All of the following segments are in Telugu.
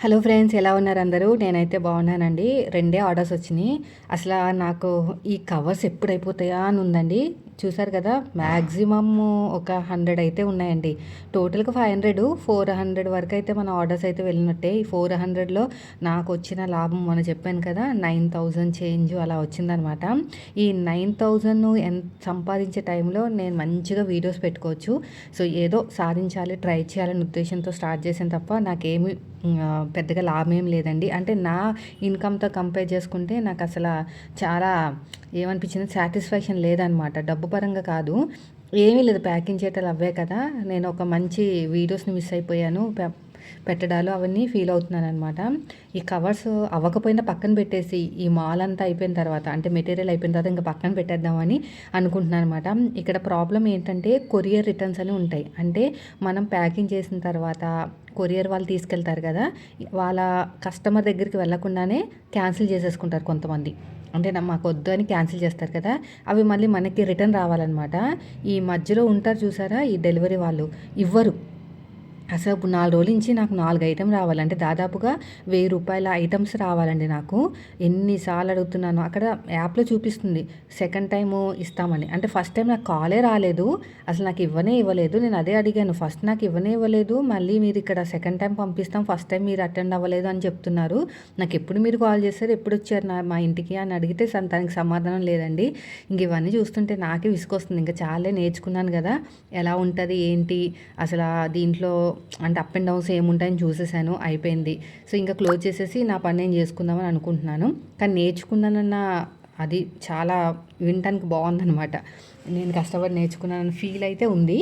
హలో ఫ్రెండ్స్, ఎలా ఉన్నారు అందరూ? నేనైతే బాగున్నానండి. రెండే ఆర్డర్స్ వచ్చినాయి. అసలు నాకు ఈ కవర్స్ ఎప్పుడు అయిపోతాయా అని ఉందండి. చూసారు కదా, మ్యాక్సిమమ్ ఒక 100 అయితే ఉన్నాయండి. టోటల్గా 500, 400 వరకు అయితే మన ఆర్డర్స్ అయితే వెళ్ళినట్టే. ఈ 400లో నాకు వచ్చిన లాభం మొన్న చెప్పాను కదా, 9000 చేంజ్ అలా వచ్చిందనమాట. ఈ 9000 ఎంత సంపాదించే టైంలో నేను మంచిగా వీడియోస్ పెట్టుకోవచ్చు. సో ఏదో సాధించాలి, ట్రై చేయాలనే ఉద్దేశంతో స్టార్ట్ చేశాను తప్ప నాకేమి పెద్దగా లాభం ఏం లేదండి. అంటే నా ఇన్కమ్‌తో కంపేర్ చేసుకుంటే నాకసల చాలా ఏమనిపించింది, సాటిస్ఫాక్షన్ లేదనమాట. డబ్బు పరంగా కాదు, ఏమీ లేదు. ప్యాకింగ్ చేయటాలు అవే కదా! నేను ఒక మంచి వీడియోస్‌ని మిస్ అయిపోయాను. పెట్టడాలు అవన్నీ ఫీల్ అవుతున్నాననమాట. ఈ కవర్స్ అవ్వకపోయినా పక్కన పెట్టేసి, ఈ మాల్ అంతా అయిపోయిన తర్వాత, అంటే మెటీరియల్ అయిపోయిన తర్వాత ఇంక పక్కన పెట్టేద్దామని అనుకుంటున్నాననమాట. ఇక్కడ ప్రాబ్లమ్ ఏంటంటే కొరియర్ రిటర్న్స్ అని ఉంటాయి. అంటే మనం ప్యాకింగ్ చేసిన తర్వాత కొరియర్ వాళ్ళు తీసుకెళ్తారు కదా, వాళ్ళ కస్టమర్ దగ్గరికి వెళ్ళకుండానే క్యాన్సిల్ చేసేసుకుంటారు కొంతమంది. అంటే మాకు వద్దు అని క్యాన్సిల్ చేస్తారు కదా, అవి మళ్ళీ మనకి రిటర్న్ రావాలన్నమాట. ఈ మధ్యలో ఉంటారు చూసారా, ఈ డెలివరీ వాళ్ళు ఇవ్వరు. అసలు ఇప్పుడు 4 రోజుల నుంచి నాకు 4 ఐటెం రావాలి. అంటే దాదాపుగా రూ. 1000 ఐటమ్స్ రావాలండి నాకు. ఎన్నిసార్లు అడుగుతున్నాను. అక్కడ యాప్‌లో చూపిస్తుంది సెకండ్ టైము ఇస్తామని. అంటే ఫస్ట్ టైం నాకు కాలే రాలేదు. అసలు నాకు ఇవ్వనే ఇవ్వలేదు. నేను అదే అడిగాను. ఫస్ట్ నాకు ఇవ్వనే ఇవ్వలేదు. మళ్ళీ మీరు ఇక్కడ సెకండ్ టైం పంపిస్తాం, ఫస్ట్ టైం మీరు అటెండ్ అవ్వలేదు అని చెప్తున్నారు. నాకు ఎప్పుడు మీరు కాల్ చేశారు, ఎప్పుడు వచ్చారు మా ఇంటికి అని అడిగితే దానికి సమాధానం లేదండి. ఇంక ఇవన్నీ చూస్తుంటే నాకే విసుగొస్తుంది. ఇంకా చాలే, నేర్చుకున్నాను కదా ఎలా ఉంటుంది ఏంటి అసలు దీంట్లో, అంటే అప్ అండ్ డౌన్స్ ఏముంటాయని చూసేసాను, అయిపోయింది. సో ఇంకా క్లోజ్ చేసేసి నా పని నేను చేసుకుందామని అనుకుంటున్నాను. కానీ నేర్చుకున్నానన్న అది చాలా వినటానికి బాగుందనమాట. నేను కష్టపడి నేర్చుకున్నానని ఫీల్ అయితే ఉంది.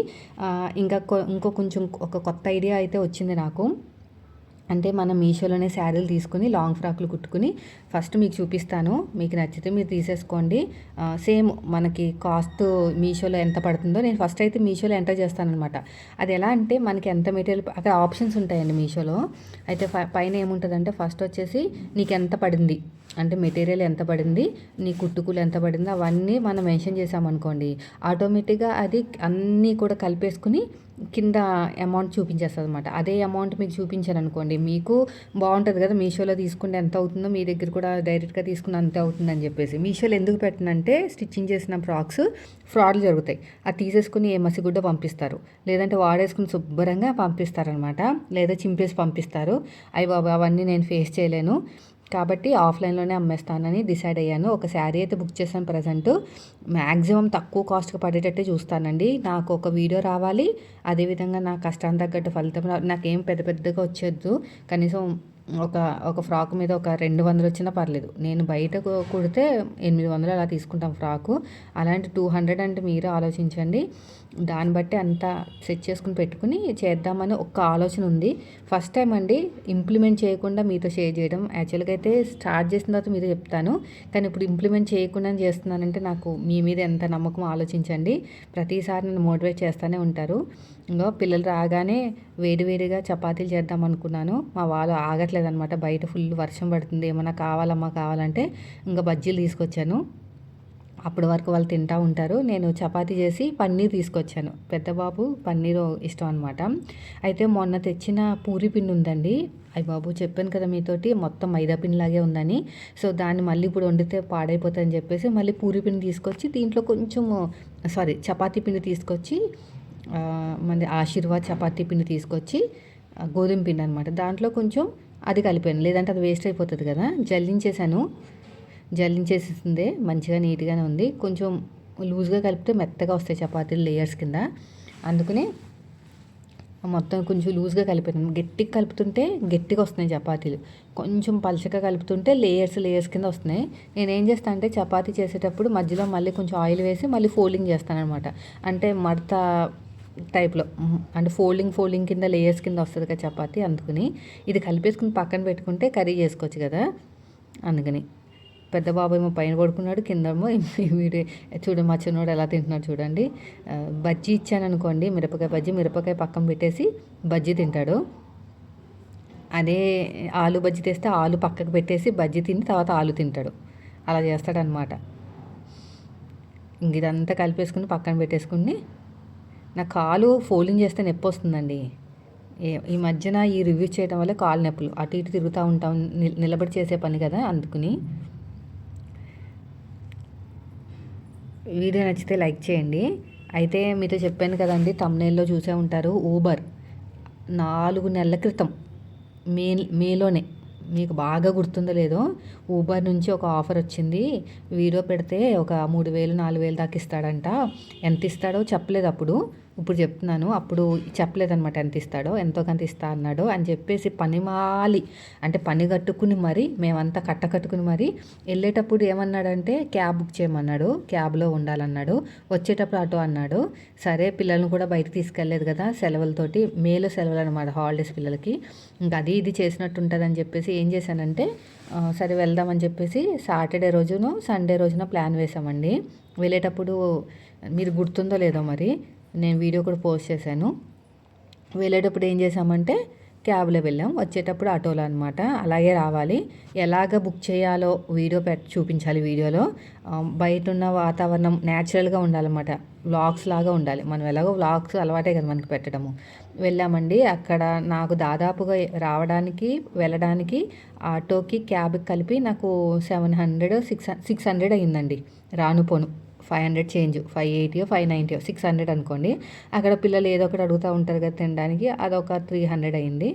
ఇంకా ఇంకో కొంచెం ఒక కొత్త ఐడియా అయితే వచ్చింది నాకు. అంటే మనం మీషోలోనే శారీలు తీసుకుని లాంగ్ ఫ్రాక్లు కుట్టుకుని ఫస్ట్ మీకు చూపిస్తాను. మీకు నచ్చితే మీరు తీసేసుకోండి. సేమ్ మనకి కాస్ట్ మీషోలో ఎంత పడుతుందో నేను ఫస్ట్ అయితే మీషోలో ఎంటర్ చేస్తానన్నమాట. అది ఎలా అంటే మనకి ఎంత మెటీరియల్, అక్కడ ఆప్షన్స్ ఉంటాయండి మీషోలో. అయితే పైన ఏముంటుందంటే ఫస్ట్ వచ్చేసి నీకు ఎంత పడింది, అంటే మెటీరియల్ ఎంత పడింది, నీ కుట్టుకులు ఎంత పడింది, అవన్నీ మనం మెన్షన్ చేసామనుకోండి, ఆటోమేటిక్గా అది అన్నీ కూడా కలిపేసుకుని కింద అమౌంట్ చూపించేస్తుంది అనమాట. అదే అమౌంట్ మీకు చూపించారనుకోండి, మీకు బాగుంటుంది కదా, మీషోలో తీసుకుంటే ఎంత అవుతుందో మీ దగ్గర కూడా డైరెక్ట్గా తీసుకుని అంతే అవుతుందని చెప్పేసి. మీషోలో ఎందుకు పెట్టనంటే స్టిచ్చింగ్ చేసిన ఫ్రాక్స్ ఫ్రాడ్లు జరుగుతాయి. అది తీసేసుకుని ఏ మసిగుడ్డ పంపిస్తారు, లేదంటే వాడేసుకుని శుభ్రంగా పంపిస్తారనమాట, లేదా చింపేసి పంపిస్తారు. అవి బాబా అవన్నీ నేను ఫేస్ చేయలేను కాబట్టి ఆఫ్లైన్లోనే అమ్మేస్తానని డిసైడ్ అయ్యాను. ఒక శారీ అయితే బుక్ చేశాను. ప్రజెంట్ మ్యాక్సిమం తక్కువ కాస్ట్కి పడేటట్టే చూస్తానండి. నాకు ఒక వీడియో రావాలి, అదేవిధంగా నా కష్టానికి తగ్గట్టు ఫలితం నాకేం పెద్ద పెద్దగా వచ్చేద్దు. కనీసం ఒక ఒక ఫ్రాక్ మీద ఒక 200 వచ్చినా పర్లేదు. నేను బయట కుడితే 800 అలా తీసుకుంటాం ఫ్రాకు. అలాంటి 200 అంటే మీరే ఆలోచించండి. దాన్ని బట్టి అంతా సెట్ చేసుకుని పెట్టుకుని చేద్దామని ఒక ఆలోచన ఉంది. ఫస్ట్ టైం అండి ఇంప్లిమెంట్ చేయకుండా మీతో షేర్ చేయడం. యాక్చువల్గా అయితే స్టార్ట్ చేసిన తర్వాత మీతో చెప్తాను, కానీ ఇప్పుడు ఇంప్లిమెంట్ చేయకుండా చేస్తున్నానంటే నాకు మీ మీద ఎంత నమ్మకం ఆలోచించండి. ప్రతిసారి నన్ను మోటివేట్ చేస్తూనే ఉంటారు. ఇంకో పిల్లలు రాగానే వేడివేడిగా చపాతీలు చేద్దాం అనుకున్నాను. మా వాళ్ళు ఆగట్లేదనమాట. బయట ఫుల్ వర్షం పడుతుంది, ఏమన్నా కావాలమ్మా కావాలంటే ఇంకా బజ్జీలు తీసుకొచ్చాను. అప్పటి వరకు వాళ్ళు తింటూ ఉంటారు. నేను చపాతీ చేసి పన్నీర్ తీసుకొచ్చాను. పెద్ద బాబు పన్నీరు ఇష్టం అనమాట. అయితే మొన్న తెచ్చిన పూరి పిండి ఉందండి. అయ్య బాబు, చెప్పాను కదా మీతోటి మొత్తం మైదా పిండిలాగే ఉందని. సో దాన్ని మళ్ళీ ఇప్పుడు వండితే పాడైపోతుందని చెప్పేసి మళ్ళీ పూరి పిండి తీసుకొచ్చి దీంట్లో కొంచెం చపాతీ పిండి తీసుకొచ్చి, మన ఆశీర్వాద్ చపాతీ పిండి తీసుకొచ్చి గోధుమ పిండి అనమాట, దాంట్లో కొంచెం అది కలిపాను. లేదంటే అది వేస్ట్ అయిపోతుంది కదా, జల్లించేసిందే మంచిగా నీట్గానే ఉంది. కొంచెం లూజ్గా కలిపితే మెత్తగా వస్తాయి చపాతీలు లేయర్స్ కింద. అందుకని మొత్తం కొంచెం లూజ్గా కలిపాను. గట్టిగా కలుపుతుంటే గట్టిగా వస్తున్నాయి చపాతీలు, కొంచెం పలచగా కలుపుతుంటే లేయర్స్ కింద వస్తున్నాయి. నేను ఏం చేస్తాను అంటే చపాతీ చేసేటప్పుడు మధ్యలో మళ్ళీ కొంచెం ఆయిల్ వేసి మళ్ళీ ఫోల్డింగ్ చేస్తాను అనమాట. అంటే మడత టైప్లో, అంటే ఫోల్డింగ్ కింద లేయర్స్ కింద వస్తుంది కదా చపాతీ. అందుకని ఇది కలిపేసుకుని పక్కన పెట్టుకుంటే కర్రీ చేసుకోవచ్చు కదా, అందుకని. పెద్ద బాబు ఏమో పైన పడుకున్నాడు, కిందేమో వీడు చూడు మా చిన్నోడు ఎలా తింటున్నాడు చూడండి. బజ్జీ ఇచ్చాను అనుకోండి, మిరపకాయ పక్కన పెట్టేసి బజ్జీ తింటాడు. అదే ఆలు బజ్జీ తెస్తే ఆలు పక్కకు పెట్టేసి బజ్జీ తిని తర్వాత ఆలు తింటాడు. అలా చేస్తాడనమాట. ఇంక ఇదంతా కలిపేసుకుని పక్కన పెట్టేసుకుని, నా కాలు ఫోల్డింగ్ చేస్తే నొప్పి వస్తుందండి. ఈ మధ్యన ఈ రివ్యూ చేయడం వల్ల కాళ్ళు నొప్పులు అటు ఇటు తిరుగుతూ ఉంటాం, నిలబడి చేసే పని కదా, అందుకుని. వీడియో నచ్చితే లైక్ చేయండి. అయితే మీతో చెప్పాను కదండి, తమ్నేల్లో చూసే ఉంటారు, ఊబర్ 4 నెలల క్రితం మేలోనే, మీకు బాగా గుర్తుందో లేదో, ఊబర్ నుంచి ఒక ఆఫర్ వచ్చింది. వీడియో పెడితే ఒక 3,000 4,000 దాకా ఇస్తాడంట. ఎంత ఇస్తాడో చెప్పలేదు అప్పుడు, ఇప్పుడు చెప్తున్నాను. అప్పుడు చెప్పలేదనమాట ఎంత ఇస్తాడో, ఎంతో కొంత ఇస్తా అన్నాడు అని చెప్పేసి పనిమాలి అంటే పని కట్టుకుని మరి మేమంతా కట్టుకుని మరి వెళ్ళేటప్పుడు ఏమన్నాడంటే క్యాబ్ బుక్ చేయమన్నాడు, క్యాబ్లో ఉండాలన్నాడు. వచ్చేటప్పుడు ఆటో అన్నాడు. సరే పిల్లల్ని కూడా బయటకు తీసుకెళ్ళలేదు కదా సెలవులతోటి, మేలో సెలవులు అనమాట హాలిడేస్ పిల్లలకి, ఇంకా అది ఇది చేసినట్టు ఉంటుందని చెప్పేసి ఏం చేశానంటే సరే వెళ్దామని చెప్పేసి సాటర్డే రోజును సండే రోజున ప్లాన్ వేసామండి. వెళ్ళేటప్పుడు మీరు గుర్తుందో లేదో మరి, నేను వీడియో కూడా పోస్ట్ చేశాను. వెళ్ళేటప్పుడు ఏం చేసామంటే క్యాబ్లో వెళ్ళాం, వచ్చేటప్పుడు ఆటోలో అనమాట. అలాగే రావాలి. ఎలాగ బుక్ చేయాలో వీడియో చూపించాలి. వీడియోలో బయట ఉన్న వాతావరణం న్యాచురల్గా ఉండాలన్నమాట, వ్లాగ్స్ లాగా ఉండాలి. మనం ఎలాగో వ్లాగ్స్ అలవాటే కదా మనకి పెట్టడము. వెళ్ళామండి. అక్కడ నాకు దాదాపుగా రావడానికి వెళ్ళడానికి ఆటోకి క్యాబ్కి కలిపి నాకు 700 600 అయ్యిందండి. రాను పోను 500 చేంజ్, 580 590 600 అనుకోండి. అక్కడ పిల్లలు ఏదో ఒకటి అడుగుతూ ఉంటారు కదా తినడానికి, అదొక 300 అయింది.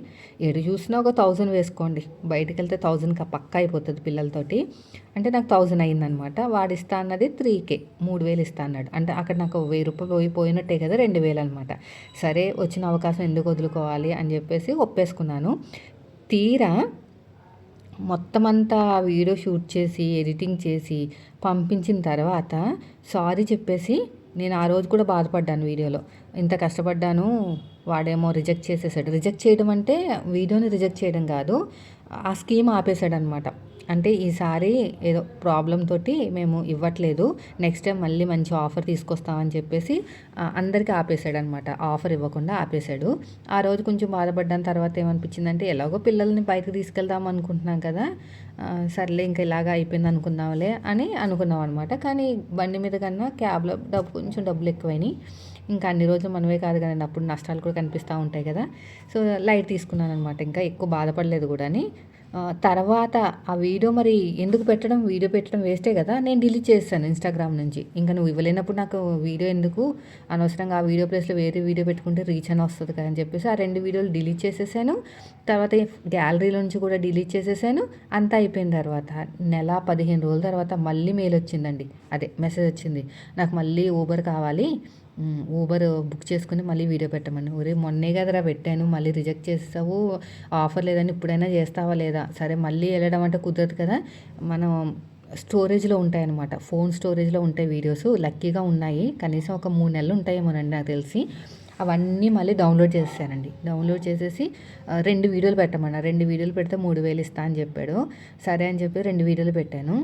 ఎటు చూసినా ఒక 1000 వేసుకోండి. బయటికి వెళ్తే 1000 పక్కా అయిపోతుంది పిల్లలతోటి. అంటే నాకు 1000 అయిందనమాట. వాడు ఇస్తా అన్నది 3K, 3000 ఇస్తా అన్నాడు. అంటే అక్కడ నాకు 1000 రూపాయలు పోయినట్టే కదా, 2000 అనమాట. సరే వచ్చిన అవకాశం ఎందుకు వదులుకోవాలి అని చెప్పేసి ఒప్పేసుకున్నాను. తీరా మొత్తం అంతా వీడియో షూట్ చేసి ఎడిటింగ్ చేసి పంపించిన తర్వాత సారీ చెప్పేసి, నేను ఆ రోజు కూడా బాధపడ్డాను వీడియోలో, ఇంత కష్టపడ్డాను వాడేమో రిజెక్ట్ చేసేసాడు. రిజెక్ట్ చేయడం అంటే వీడియోని రిజెక్ట్ చేయడం కాదు, ఆ స్కీమ్ ఆపేశాడు అనమాట. అంటే ఈసారి ఏదో ప్రాబ్లం తోటి మేము ఇవ్వట్లేదు, నెక్స్ట్ టైం మళ్ళీ మంచి ఆఫర్ తీసుకొస్తామని చెప్పేసి అందరికీ ఆపేశాడు అనమాట. ఆఫర్ ఇవ్వకుండా ఆపేశాడు. ఆ రోజు కొంచెం బాధపడ్డాను. తర్వాత ఏమనిపించిందంటే ఎలాగో పిల్లల్ని బయటకు తీసుకెళ్దాం అనుకుంటున్నాం కదా, సర్లే ఇంకా ఇలాగా అయిపోయింది అనుకుందాంలే అని అనుకున్నాం అనమాట. కానీ బండి మీద కన్నా క్యాబ్లో కొంచెం డబ్బులు ఎక్కువైనాయి. ఇంకా అన్ని రోజులు మనమే కాదు కదండి, అప్పుడు నష్టాలు కూడా కనిపిస్తూ ఉంటాయి కదా. సో లైట్ తీసుకున్నాను అనమాట. ఇంకా ఎక్కువ బాధపడలేదు కూడా. తర్వాత ఆ వీడియో మరి ఎందుకు పెట్టడం, వీడియో పెట్టడం వేస్టే కదా, నేను డిలీట్ చేస్తాను ఇన్స్టాగ్రామ్ నుంచి. ఇంకా నువ్వు ఇవ్వలేనప్పుడు నాకు వీడియో ఎందుకు, అనవసరంగా ఆ వీడియో ప్లేస్లో వేరే వీడియో పెట్టుకుంటే రీచ్ అని వస్తుంది కదా అని చెప్పేసి ఆ 2 వీడియోలు డిలీట్ చేసేసాను. తర్వాత గ్యాలరీలో నుంచి కూడా డిలీట్ చేసేసాను. అంతా అయిపోయిన తర్వాత నెల 15 రోజుల తర్వాత మళ్ళీ మెయిల్ వచ్చిందండి, అదే మెసేజ్ వచ్చింది, నాకు మళ్ళీ ఊబర్ కావాలి, ఊబర్ బుక్ చేసుకుని మళ్ళీ వీడియో పెట్టమని. ఒరే మొన్నే కదరా పెట్టాను, మళ్ళీ రిజెక్ట్ చేస్తావు, ఆఫర్ లేదని ఇప్పుడైనా చేస్తావా లేదా, సరే మళ్ళీ వెళ్ళడం అంటే కుదరదు కదా. మనం స్టోరేజ్లో ఉంటాయన్నమాట, ఫోన్ స్టోరేజ్లో ఉంటాయి వీడియోస్, లక్కీగా ఉన్నాయి, కనీసం ఒక 3 నెలలు ఉంటాయేమోనండి నాకు తెలిసి. అవన్నీ మళ్ళీ డౌన్లోడ్ చేసేసానండి. డౌన్లోడ్ చేసేసి 2 వీడియోలు పెట్టమన్నా, 2 వీడియోలు పెడితే 3000 ఇస్తా అని చెప్పాడు. సరే అని చెప్పి 2 వీడియోలు పెట్టాను.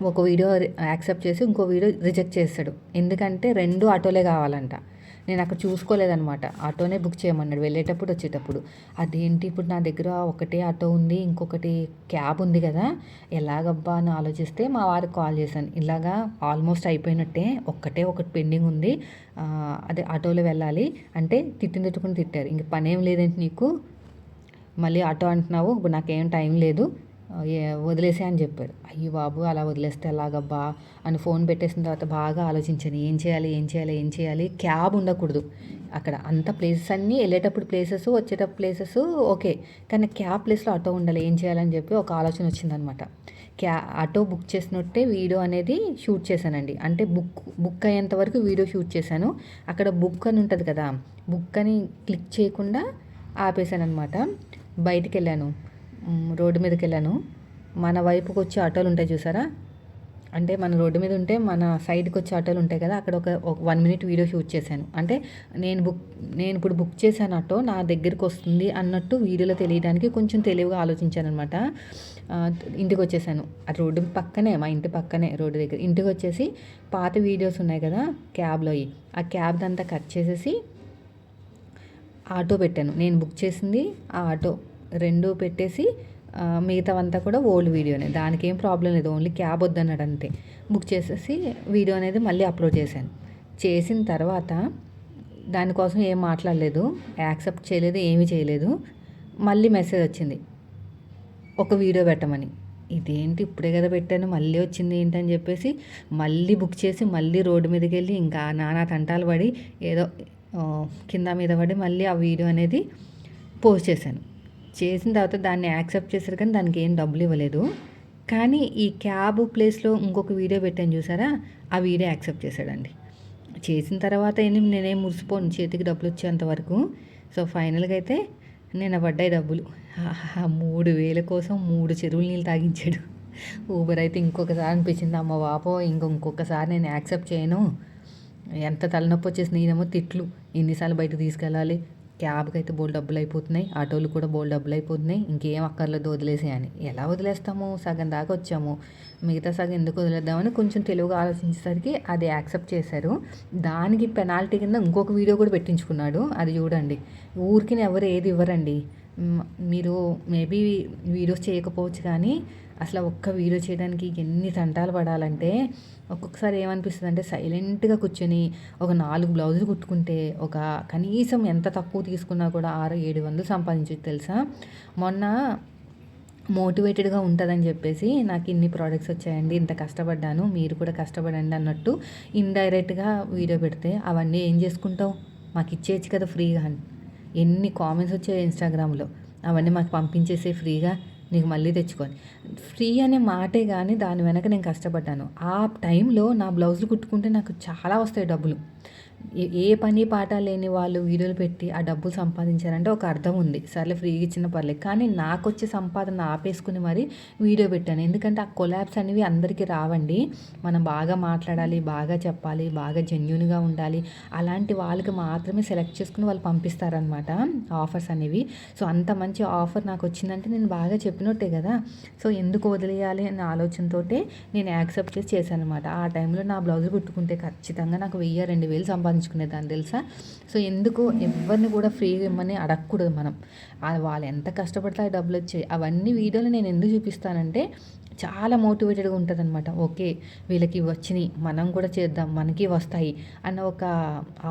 ఒక వీడియో యాక్సెప్ట్ చేసి ఇంకో వీడియో రిజెక్ట్ చేస్తాడు. ఎందుకంటే 2 ఆటోలే కావాలంట. నేను అక్కడ చూసుకోలేదనమాట, ఆటోనే బుక్ చేయమన్నాడు వెళ్ళేటప్పుడు వచ్చేటప్పుడు. అదేంటి ఇప్పుడు నా దగ్గర ఒకటే ఆటో ఉంది, ఇంకొకటి క్యాబ్ ఉంది కదా, ఎలాగబ్బా అని ఆలోచిస్తే మా వారికి కాల్ చేశాను, ఇలాగా ఆల్మోస్ట్ అయిపోయినట్టే, ఒకటి పెండింగ్ ఉంది, అదే ఆటోలో వెళ్ళాలి అంటే తిట్టుకుని తిట్టారు. ఇంక పనేం లేదంటే నీకు, మళ్ళీ ఆటో అంటున్నావు, ఇప్పుడు నాకేం టైం లేదు, వదిలేసే అని చెప్పారు. అయ్యి బాబు అలా వదిలేస్తే ఎలాగబ్బా అని ఫోన్ పెట్టేసిన తర్వాత బాగా ఆలోచించాను, ఏం చేయాలి. క్యాబ్ ఉండకూడదు అక్కడ, అంత ప్లేసెస్ అన్నీ వెళ్ళేటప్పుడు ప్లేసెస్, వచ్చేటప్పుడు ప్లేసెస్ ఓకే, కానీ క్యాబ్ ప్లేస్లో ఆటో ఉండాలి, ఏం చేయాలని చెప్పి ఒక ఆలోచన వచ్చిందనమాట. ఆటో బుక్ చేసినట్టే వీడియో అనేది షూట్ చేశానండి. అంటే బుక్ అయ్యేంత వరకు వీడియో షూట్ చేశాను. అక్కడ బుక్ అని ఉంటుంది కదా, బుక్ అని క్లిక్ చేయకుండా ఆపేశాను అనమాట. బయటికి వెళ్ళాను, రోడ్డు మీదకి వెళ్ళాను. మన వైపుకి వచ్చే ఆటోలు ఉంటాయి చూసారా, అంటే మన రోడ్డు మీద ఉంటే మన సైడ్కి వచ్చే ఆటోలు ఉంటాయి కదా, అక్కడ ఒక 1 మినిట్ వీడియో షూట్ చేశాను. అంటే నేను ఇప్పుడు బుక్ చేశాను ఆటో నా దగ్గరికి వస్తుంది అన్నట్టు వీడియోలో తెలియడానికి కొంచెం తెలివిగా ఆలోచించాను అనమాట. ఇంటికి వచ్చేసాను, ఆ రోడ్డు పక్కనే, మా ఇంటి పక్కనే రోడ్డు దగ్గర. ఇంటికి వచ్చేసి పాత వీడియోస్ ఉన్నాయి కదా క్యాబ్లో, ఆ క్యాబ్ అంతా కట్ చేసేసి ఆటో పెట్టాను. నేను బుక్ చేసింది ఆ ఆటో 2 పెట్టేసి మిగతావంతా కూడా ఓల్డ్ వీడియోనే, దానికి ఏం ప్రాబ్లం లేదు, ఓన్లీ క్యాబ్ వద్దన్నాడు అంతే. బుక్ చేసేసి వీడియో అనేది మళ్ళీ అప్లోడ్ చేశాను. చేసిన తర్వాత దానికోసం ఏం మాట్లాడలేదు, యాక్సెప్ట్ చేయలేదు, ఏమీ చేయలేదు. మళ్ళీ మెసేజ్ వచ్చింది ఒక వీడియో పెట్టమని. ఇదేంటి ఇప్పుడే కదా పెట్టాను మళ్ళీ వచ్చింది ఏంటని చెప్పేసి మళ్ళీ బుక్ చేసి మళ్ళీ రోడ్డు మీదకి వెళ్ళి ఇంకా నానా తంటాలు పడి ఏదో కింద మీద పడి మళ్ళీ ఆ వీడియో అనేది పోస్ట్ చేశాను. చేసిన తర్వాత దాన్ని యాక్సెప్ట్ చేశారు కానీ దానికి ఏం డబ్బులు ఇవ్వలేదు. కానీ ఈ క్యాబ్ ప్లేస్లో ఇంకొక వీడియో పెట్టాను చూసారా, ఆ వీడియో యాక్సెప్ట్ చేశాడండి. చేసిన తర్వాత నేనేం మురిసిపోను చేతికి డబ్బులు వచ్చేంత వరకు. సో ఫైనల్గా అయితే నేను పడ్డాయి డబ్బులు. 3,000 కోసం 3 చెరువులు నీళ్ళు తాగించాడు. ఊబర్ అయితే ఇంకొకసారి అనిపించింది, అమ్మ బాబో ఇంకొకసారి నేను యాక్సెప్ట్ చేయను. ఎంత తలనొప్పి వచ్చేసి నేనేమో తిట్లు, ఎన్నిసార్లు బయటకు తీసుకెళ్ళాలి, క్యాబ్కి అయితే బోల్ డబ్బులు అయిపోతున్నాయి, ఆటోలు కూడా బోల్ డబ్బులు అయిపోతున్నాయి, ఇంకేం అక్కర్లేదు వదిలేసేయని. ఎలా వదిలేస్తాము, సగం దాకా వచ్చాము, మిగతా సగం ఎందుకు వదిలేద్దామని కొంచెం తెలుగుగా ఆలోచించేసరికి అది యాక్సెప్ట్ చేశారు. దానికి పెనాల్టీ కింద ఇంకొక వీడియో కూడా పెట్టించుకున్నాడు. అది చూడండి, ఊరికి ఎవరు ఏది ఇవ్వరండి. మీరు మేబీ వీడియోస్ చేయకపోవచ్చు కానీ అసలు ఒక్క వీడియో చేయడానికి ఎన్ని తంటాలు పడాలంటే ఒక్కొక్కసారి ఏమనిపిస్తుంది అంటే సైలెంట్గా కూర్చొని ఒక 4 బ్లౌజులు కుట్టుకుంటే ఒక కనీసం ఎంత తక్కువ తీసుకున్నా కూడా 600-700 సంపాదించచ్చు తెలుసా. మొన్న మోటివేటెడ్గా ఉంటుందని చెప్పేసి నాకు ఇన్ని ప్రోడక్ట్స్ వచ్చాయండి, ఇంత కష్టపడ్డాను, మీరు కూడా కష్టపడండి అన్నట్టు ఇండైరెక్ట్గా వీడియో పెడితే అవన్నీ ఏం చేసుకుంటావు, మాకు ఇచ్చేయచ్చు కదా ఫ్రీగా అని. ఎన్ని కామెంట్స్ వచ్చాయి ఇన్స్టాగ్రామ్లో, అవన్నీ మాకు పంపించేసే ఫ్రీగా, నీకు మళ్ళీ తెచ్చుకొని. ఫ్రీ అనే మాటే కానీ దాని వెనక నేను కష్టపడ్డాను. ఆ టైంలో నా బ్లౌజులు కుట్టుకుంటే నాకు చాలా వస్తాయి డబ్బులు. ఏ పని పాట లేని వాళ్ళు వీడియోలు పెట్టి ఆ డబ్బులు సంపాదించారంటే ఒక అర్థం ఉంది, సర్లే ఫ్రీగా ఇచ్చిన పర్లేదు. కానీ నాకు వచ్చే సంపాదన ఆపేసుకుని మరి వీడియో పెట్టాను. ఎందుకంటే ఆ కొలాబ్స్ అనేవి అందరికీ రావండి. మనం బాగా మాట్లాడాలి, బాగా చెప్పాలి, బాగా జెన్యూన్గా ఉండాలి. అలాంటి వాళ్ళకి మాత్రమే సెలెక్ట్ చేసుకుని వాళ్ళు పంపిస్తారనమాట ఆఫర్స్ అనేవి. సో అంత మంచి ఆఫర్ నాకు వచ్చిందంటే నేను బాగా చెప్పినట్టే కదా. సో ఎందుకు వదిలేయాలి అనే ఆలోచనతో నేను యాక్సెప్ట్ చేసి చేశాను అనమాట. ఆ టైంలో నా బ్లౌజులు కుట్టుకుంటే ఖచ్చితంగా నాకు 1,000-2,000 సంపాదించుకునేదాన్ని తెలుసా. సో ఎందుకు ఎవరిని కూడా ఫ్రీగా ఇమ్మని అడగకూడదు మనం. వాళ్ళు ఎంత కష్టపడితే ఆ డబ్బులు వచ్చాయి. అవన్నీ వీడియోలు నేను ఎందుకు చూపిస్తానంటే చాలా మోటివేటెడ్గా ఉంటుంది అనమాట. ఓకే వీళ్ళకి వచ్చినాయి, మనం కూడా చేద్దాం, మనకి వస్తాయి అన్న ఒక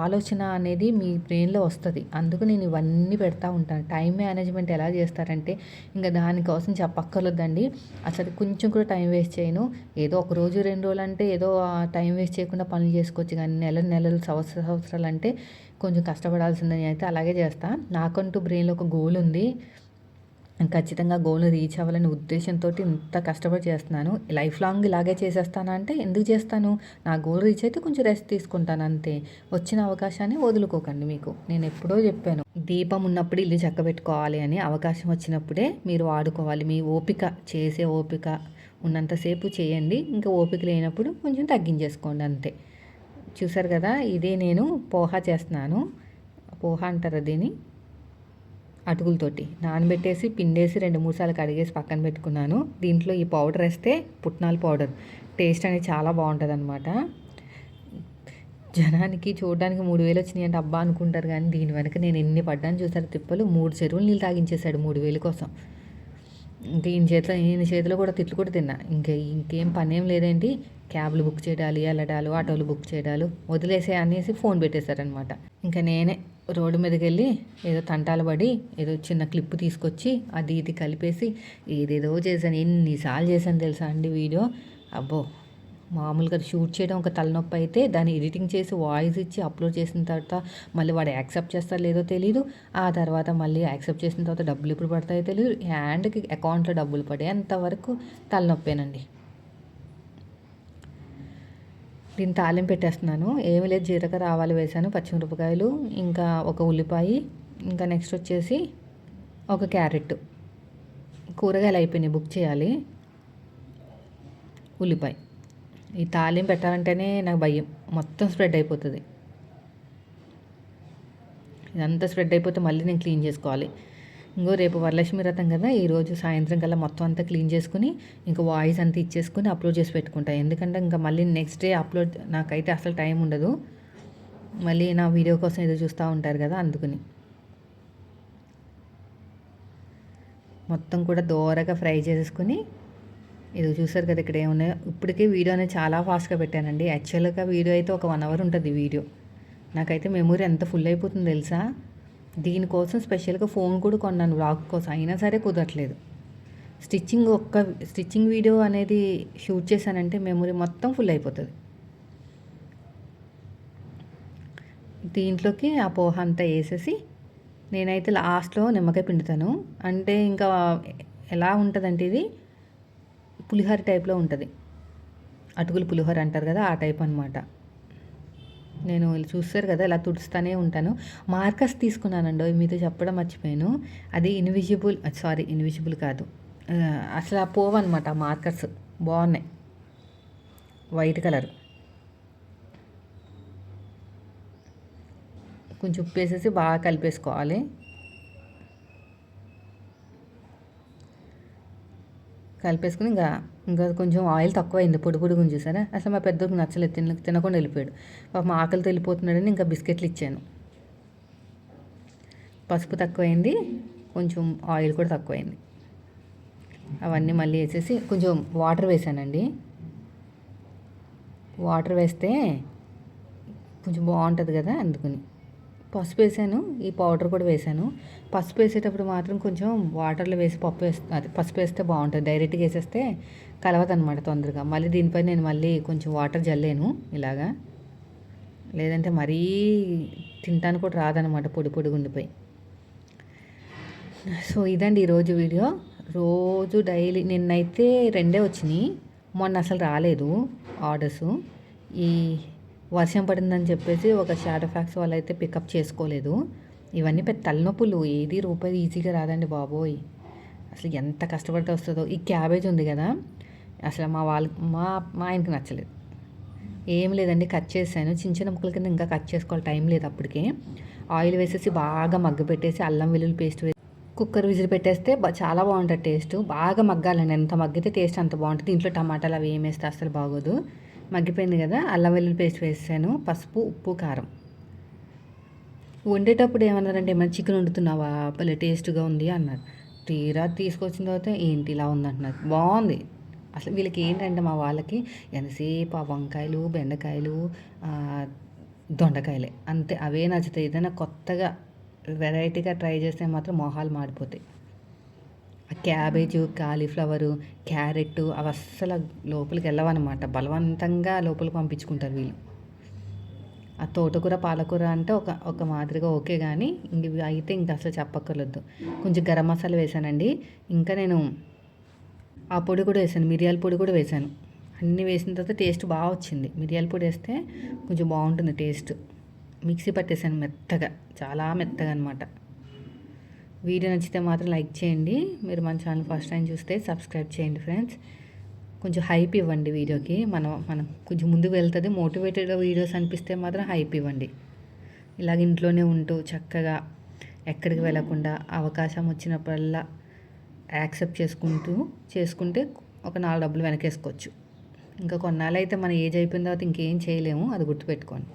ఆలోచన అనేది మీ బ్రెయిన్లో వస్తుంది. అందుకు నేను ఇవన్నీ పెడతా ఉంటాను. టైం మేనేజ్మెంట్ ఎలా చేస్తారంటే ఇంకా దానికోసం చెప్పక్కర్లేదండి. అసలు కొంచెం కూడా టైం వేస్ట్ చేయను. ఏదో ఒక రోజు 2 రోజులు అంటే ఏదో టైం వేస్ట్ చేయకుండా పనులు చేసుకోవచ్చు, కానీ నెలలు సంవత్సరాలు అంటే కొంచెం కష్టపడాల్సిందని అయితే అలాగే చేస్తాను. నాకంటూ బ్రెయిన్లో ఒక గోల్ ఉంది, ఖచ్చితంగా గోల్ని రీచ్ అవ్వాలనే ఉద్దేశంతో ఇంత కష్టపడి చేస్తున్నాను. లైఫ్ లాంగ్ ఇలాగే చేసేస్తాను అంటే ఎందుకు చేస్తాను, నా గోల్ రీచ్ అయితే కొంచెం రెస్ట్ తీసుకుంటాను అంతే. వచ్చిన అవకాశాన్ని వదులుకోకండి. మీకు నేను ఎప్పుడో చెప్పాను, దీపం ఉన్నప్పుడు ఇల్లు చక్కబెట్టుకోవాలి అని. అవకాశం వచ్చినప్పుడే మీరు వాడుకోవాలి. మీ ఓపిక, చేసే ఓపిక ఉన్నంతసేపు చేయండి, ఇంకా ఓపిక లేనప్పుడు కొంచెం తగ్గించేసుకోండి అంతే. చూసారు కదా, ఇదే నేను పోహా చేస్తున్నాను. పోహా అంటారు దీన్ని. అటుకులతోటి నానబెట్టేసి పిండేసి 2-3 సార్లు కడిగేసి పక్కన పెట్టుకున్నాను. దీంట్లో ఈ పౌడర్ వేస్తే పుట్నాల పౌడర్ టేస్ట్ అనేది చాలా బాగుంటుంది అనమాట. జనానికి చూడడానికి 3,000 వచ్చినాయి అంటే అబ్బా అనుకుంటారు, కానీ దీని వెనక నేను ఎన్ని పడ్డాను చూసారు తిప్పలు. 3 చెరువులు నీళ్ళు తాగించేశాడు 3,000 కోసం. ఇంకా ఈయన చేతిలో కూడా తిట్లు కూడా తిన్నా. ఇంకేం పని ఏం లేదేంటి, క్యాబ్లు బుక్ చేయడాలు, వెళ్ళడాలు, ఆటోలు బుక్ చేయడాలు, వదిలేసే అనేసి ఫోన్ పెట్టేశారనమాట. ఇంకా నేనే రోడ్డు మీదకి వెళ్ళి ఏదో తంటాలు పడి ఏదో చిన్న క్లిప్ తీసుకొచ్చి అది ఇది కలిపేసి ఏదేదో చేశాను. ఎన్నిసార్లు చేశాను తెలుసా అండి వీడియో. అబ్బో మామూలుగా షూట్ చేయడం ఒక తలనొప్పి అయితే దాన్ని ఎడిటింగ్ చేసి వాయిస్ ఇచ్చి అప్లోడ్ చేసిన తర్వాత మళ్ళీ వాడు యాక్సెప్ట్ చేస్తారో లేదో తెలియదు. ఆ తర్వాత మళ్ళీ యాక్సెప్ట్ చేసిన తర్వాత డబ్బులు ఎప్పుడు పడతాయో తెలియదు. హ్యాండ్కి అకౌంట్లో డబ్బులు పడే అంతవరకు తలనొప్పేనండి. దీన్ని తాలింపు పెట్టేస్తున్నాను. ఏమీ లేదు, జీలకర్ర ఆవాలు వేసాను, పచ్చిమిరపకాయలు, ఇంకా ఒక ఉల్లిపాయ, ఇంకా నెక్స్ట్ వచ్చేసి ఒక క్యారెట్. కూరగాయలు అయిపోయినాయి, బుక్ చేయాలి. ఉల్లిపాయ. ఈ తాలింపు పెట్టాలంటేనే నాకు భయం, మొత్తం స్ప్రెడ్ అయిపోతుంది. ఇదంతా స్ప్రెడ్ అయిపోతే మళ్ళీ నేను క్లీన్ చేసుకోవాలి. రేపు వరలక్ష్మి వ్రతం కదా, ఈరోజు సాయంత్రం కల్లా మొత్తం అంతా క్లీన్ చేసుకుని ఇంకా వాయిస్ అంతా ఇచ్చేసుకుని అప్లోడ్ చేసి పెట్టుకుంటాను. ఎందుకంటే ఇంకా మళ్ళీ నెక్స్ట్ డే అప్లోడ్ నాకైతే అసలు టైం ఉండదు. మళ్ళీ నా వీడియో కోసం ఏదో చూస్తూ ఉంటారు కదా, అందుకని మొత్తం కూడా దోరగా ఫ్రై చేసేసుకుని ఇది చూసారు కదా ఇక్కడ ఏమున్నాయో. ఇప్పటికే వీడియో అనేది చాలా ఫాస్ట్గా పెట్టానండి. యాక్చువల్గా వీడియో అయితే ఒక 1 అవర్ ఉంటుంది వీడియో. నాకైతే మెమొరీ ఎంత ఫుల్ అయిపోతుందో తెలుసా. దీనికోసం స్పెషల్గా ఫోన్ కూడా కొన్నాను వ్లాగ్ కోసం, అయినా సరే కుదరట్లేదు. స్టిచ్చింగ్ వీడియో అనేది షూట్ చేశానంటే మెమొరీ మొత్తం ఫుల్ అయిపోతుంది. దీంట్లోకి ఆ పోహ అంతా వేసేసి నేనైతే లాస్ట్లో నిమ్మకాయ పిండుతాను. అంటే ఇంకా ఎలా ఉంటుందంటే ఇది పులిహోర టైప్లో ఉంటుంది. అటుకులు పులిహోర అంటారు కదా, ఆ టైప్ అనమాట. నేను చూస్తారు కదా ఇలా తుడుస్తూనే ఉంటాను. మార్కర్స్ తీసుకున్నానండి, మీతో చెప్పడం మర్చిపోయాను. అది ఇన్విజిబుల్ కాదు, అసలు ఆ పోవన్నమాట. ఆ మార్కర్స్ బాగున్నాయి, వైట్ కలర్. కొంచెం ఉప్పు వేసేసి బాగా కలిపేసుకోవాలి. కలిపేసుకుని ఇంకా కొంచెం ఆయిల్ తక్కువైంది, పొడి పొడిగా చూసారా. అసలు మా పెద్దోడికి నచ్చలేదు, తినకుండా వెళ్ళిపోయాడు. పాపం ఆకలితో వెళ్ళిపోతున్నాడని ఇంకా బిస్కెట్లు ఇచ్చాను. పసుపు తక్కువైంది, కొంచెం ఆయిల్ కూడా తక్కువైంది. అవన్నీ మళ్ళీ వేసేసి కొంచెం వాటర్ వేసానండి. వాటర్ వేస్తే కొంచెం బాగుంటుంది కదా, అందుకని పసుపు వేసాను. ఈ పౌడర్ కూడా వేసాను. పసుపు వేసేటప్పుడు మాత్రం కొంచెం వాటర్లో వేసి పసుపు వేస్తే బాగుంటుంది. డైరెక్ట్గా వేసేస్తే కలవదనమాట తొందరగా. మళ్ళీ దీనిపై నేను మళ్ళీ కొంచెం వాటర్ జల్లేను ఇలాగా, లేదంటే మరీ తింటాను కూడా రాదనమాట, పొడి పొడిగా ఉండిపోయి. సో ఇదండి ఈరోజు వీడియో. రోజు డైలీ నిన్నైతే 2 వచ్చినాయి, మొన్న అసలు రాలేదు ఆర్డర్సు. ఈ వర్షం పడిందని చెప్పేసి ఒక షాడో ఫ్యాక్స్ వాళ్ళు అయితే పికప్ చేసుకోలేదు. ఇవన్నీ పెద్ద తలనొప్పులు, ఏది రూపాయి ఈజీగా రాదండి బాబోయ్. అసలు ఎంత కష్టపడితే వస్తుందో. ఈ క్యాబేజ్ ఉంది కదా, అసలు మా ఆయనకి నచ్చలేదు. ఏం లేదండి, కట్ చేశాను చిన్న చిన్న ముక్కల కింద. ఇంకా కట్ చేసుకోవాలి, టైం లేదు అప్పటికే. ఆయిల్ వేసేసి బాగా మగ్గ పెట్టేసి అల్లం వెల్లుల్లి పేస్ట్ కుక్కర్ విజిల్ పెట్టేస్తే చాలా బాగుంటుంది టేస్ట్. బాగా మగ్గాలండి, ఎంత మగ్గితే టేస్ట్ అంత బాగుంటుంది. ఇంట్లో టమాటాలు అవి ఏమేస్తే అసలు బాగోదు. మగ్గిపోయింది కదా, అల్లం వెల్లుల్లి పేస్ట్ వేసాను, పసుపు, ఉప్పు, కారం. వండేటప్పుడు ఏమన్నారంటే ఏమైనా చికెన్ వండుతున్నావా, భలే టేస్ట్గా ఉంది అన్నారు. తీరా తీసుకొచ్చిన తర్వాత ఏంటి ఇలా ఉందంటున్నారు. బాగుంది. అసలు వీళ్ళకి ఏంటంటే మా వాళ్ళకి ఎంతసేపు ఆ వంకాయలు, బెండకాయలు, దొండకాయలే అంతే, అవే నచ్చుతాయి. ఏదైనా కొత్తగా వెరైటీగా ట్రై చేస్తే మాత్రం మొహాలు మాడిపోతాయి. ఆ క్యాబేజు, కాలీఫ్లవరు, క్యారెట్ అవి అస్సలు లోపలికి వెళ్ళవన్నమాట. బలవంతంగా లోపలికి పంపించుకుంటారు వీళ్ళు. ఆ తోటకూర, పాలకూర అంటే ఒక మాదిరిగా ఓకే, కానీ ఇవి అయితే ఇంకా అసలు చెప్పక్కర్లేదు. కొంచెం గరం మసాలా వేసానండి. ఇంకా నేను ఆ పొడి కూడా వేసాను, మిరియాల పొడి కూడా వేసాను. అన్నీ వేసిన తర్వాత టేస్ట్ బాగా వచ్చింది. మిరియాల పొడి వేస్తే కొంచెం బాగుంటుంది టేస్ట్. మిక్సీ పట్టేసాను మెత్తగా, చాలా మెత్తగా అనమాట. వీడియో నచ్చితే మాత్రం లైక్ చేయండి. మీరు మన ఛానల్ ఫస్ట్ టైం చూస్తే సబ్స్క్రైబ్ చేయండి ఫ్రెండ్స్. కొంచెం హైప్ ఇవ్వండి వీడియోకి. మనం కొంచెం ముందుకు వెళ్తుంది. మోటివేటెడ్ వీడియోస్ అనిపిస్తే మాత్రం హైప్ ఇవ్వండి. ఇలాగ ఇంట్లోనే ఉంటూ చక్కగా ఎక్కడికి వెళ్ళకుండా అవకాశం వచ్చినప్పుడల్లా యాక్సెప్ట్ చేసుకుంటే ఒక 4 డబ్బులు వెనకేసుకోవచ్చు. ఇంకా కొన్నాళ్ళు అయితే మన ఏజ్ అయిపోయిన తర్వాత ఇంకేం చేయలేము, అది గుర్తుపెట్టుకోండి.